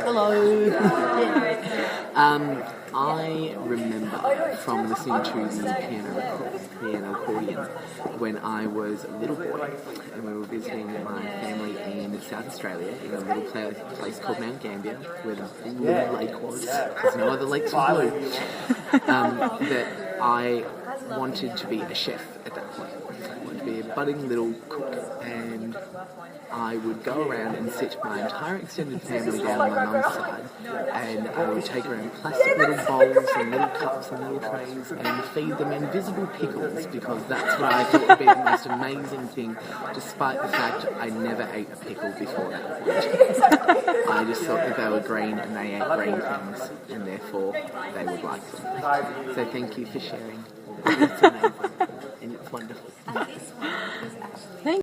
Hello. I remember from listening to the piano accordion when I was a little boy, and we were visiting my family in South Australia in a little place called Mount Gambier, where the blue lake was, because no other lakes were blue. That I wanted to be a chef at that point. I wanted to be a budding little cook, and I would go around and sit my entire extended family down on my mum's side, and I would take around plastic little bowls and little cups and little trays and feed them invisible pickles, because that's what I thought would be the most amazing thing, despite the fact I never ate a pickle before that point. I just thought that they were green and they ate green things, and therefore they would like them. So thank you for sharing. It's amazing and it's wonderful. Thank